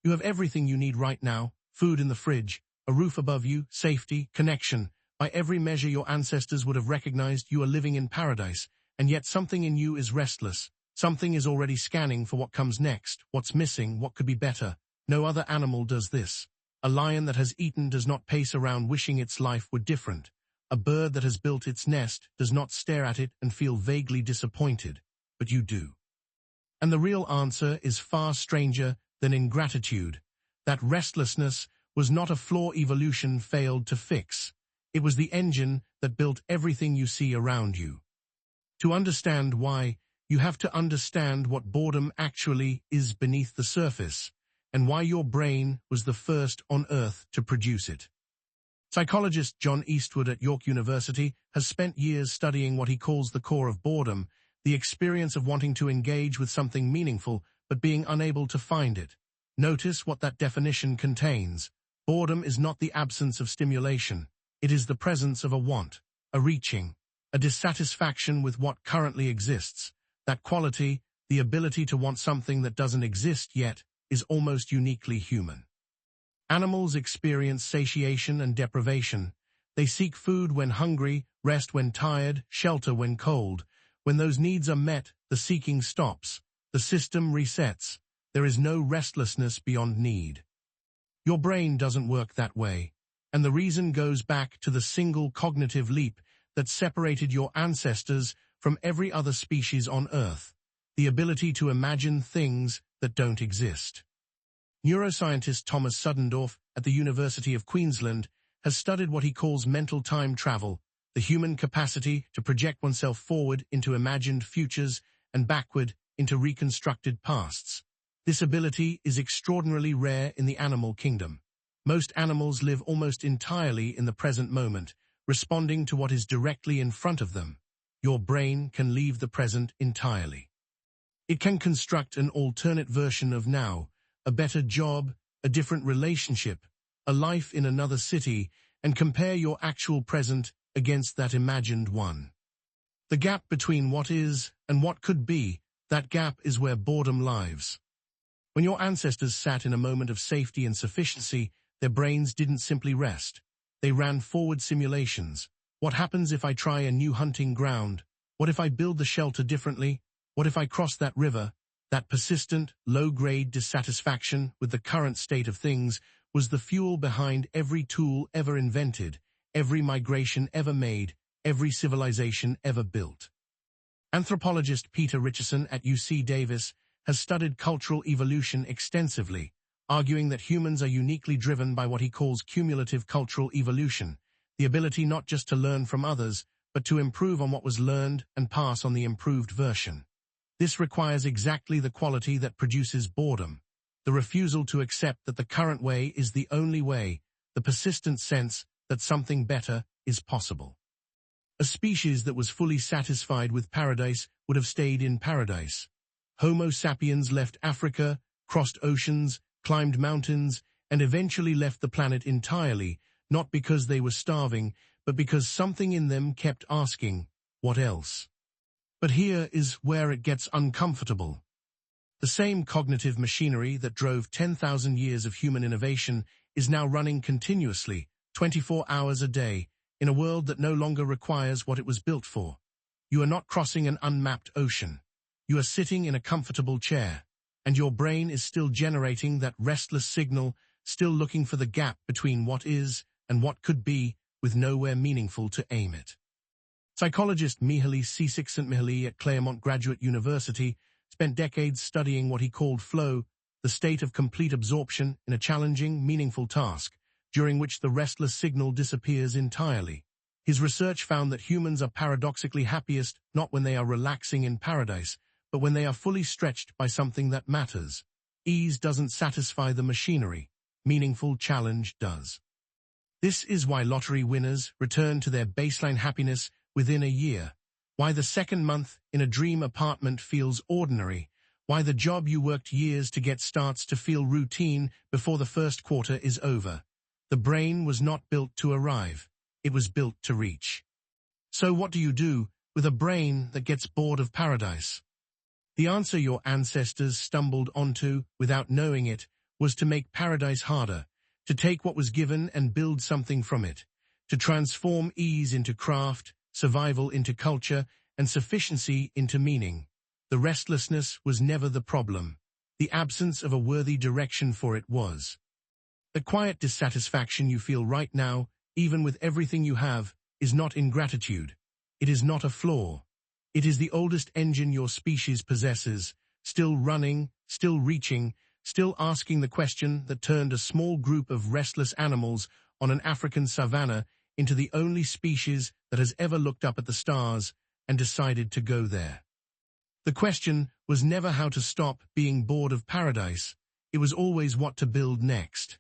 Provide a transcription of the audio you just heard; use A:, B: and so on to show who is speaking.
A: You have everything you need right now: food in the fridge, a roof above you, safety, connection. By every measure, your ancestors would have recognized you are living in paradise, and yet something in you is restless. Something is already scanning for what comes next, what's missing, what could be better. No other animal does this. A lion that has eaten does not pace around wishing its life were different. A bird that has built its nest does not stare at it and feel vaguely disappointed, but you do. And the real answer is far stranger than ingratitude. That restlessness was not a flaw evolution failed to fix. It was the engine that built everything you see around you. To understand why, you have to understand what boredom actually is beneath the surface, and why your brain was the first on Earth to produce it. Psychologist John Eastwood at York University has spent years studying what he calls the core of boredom, the experience of wanting to engage with something meaningful but being unable to find it. Notice what that definition contains. Boredom is not the absence of stimulation. It is the presence of a want, a reaching, a dissatisfaction with what currently exists. That quality, the ability to want something that doesn't exist yet, is almost uniquely human. Animals experience satiation and deprivation. They seek food when hungry, rest when tired, shelter when cold. When those needs are met, the seeking stops. The system resets. There is no restlessness beyond need. Your brain doesn't work that way. And the reason goes back to the single cognitive leap that separated your ancestors from every other species on Earth: the ability to imagine things that don't exist. Neuroscientist Thomas Suddendorf at the University of Queensland has studied what he calls mental time travel, the human capacity to project oneself forward into imagined futures and backward into reconstructed pasts. This ability is extraordinarily rare in the animal kingdom. Most animals live almost entirely in the present moment, responding to what is directly in front of them. Your brain can leave the present entirely. It can construct an alternate version of now, a better job, a different relationship, a life in another city, and compare your actual present against that imagined one. The gap between what is and what could be, that gap is where boredom lives. When your ancestors sat in a moment of safety and sufficiency, their brains didn't simply rest. They ran forward simulations. What happens if I try a new hunting ground? What if I build the shelter differently? What if I cross that river? That persistent, low-grade dissatisfaction with the current state of things was the fuel behind every tool ever invented, every migration ever made, every civilization ever built. Anthropologist Peter Richardson at UC Davis has studied cultural evolution extensively, arguing that humans are uniquely driven by what he calls cumulative cultural evolution, the ability not just to learn from others, but to improve on what was learned and pass on the improved version. This requires exactly the quality that produces boredom, the refusal to accept that the current way is the only way, the persistent sense that something better is possible. A species that was fully satisfied with paradise would have stayed in paradise. Homo sapiens left Africa, crossed oceans, climbed mountains, and eventually left the planet entirely, not because they were starving, but because something in them kept asking, what else? But here is where it gets uncomfortable. The same cognitive machinery that drove 10,000 years of human innovation is now running continuously, 24 hours a day, in a world that no longer requires what it was built for. You are not crossing an unmapped ocean. You are sitting in a comfortable chair, and your brain is still generating that restless signal, still looking for the gap between what is and what could be, with nowhere meaningful to aim it. Psychologist Mihaly Csikszentmihalyi at Claremont Graduate University spent decades studying what he called flow, the state of complete absorption in a challenging, meaningful task, during which the restless signal disappears entirely. His research found that humans are paradoxically happiest not when they are relaxing in paradise, but when they are fully stretched by something that matters. Ease doesn't satisfy the machinery. Meaningful challenge does. This is why lottery winners return to their baseline happiness within a year, why the second month in a dream apartment feels ordinary, why the job you worked years to get starts to feel routine before the first quarter is over. The brain was not built to arrive, it was built to reach. So what do you do with a brain that gets bored of paradise? The answer your ancestors stumbled onto, without knowing it, was to make paradise harder, to take what was given and build something from it, to transform ease into craft, survival into culture, and sufficiency into meaning. The restlessness was never the problem. The absence of a worthy direction for it was. The quiet dissatisfaction you feel right now, even with everything you have, is not ingratitude. It is not a flaw. It is the oldest engine your species possesses, still running, still reaching, still asking the question that turned a small group of restless animals on an African savanna into the only species that has ever looked up at the stars and decided to go there. The question was never how to stop being bored of paradise. It was always what to build next.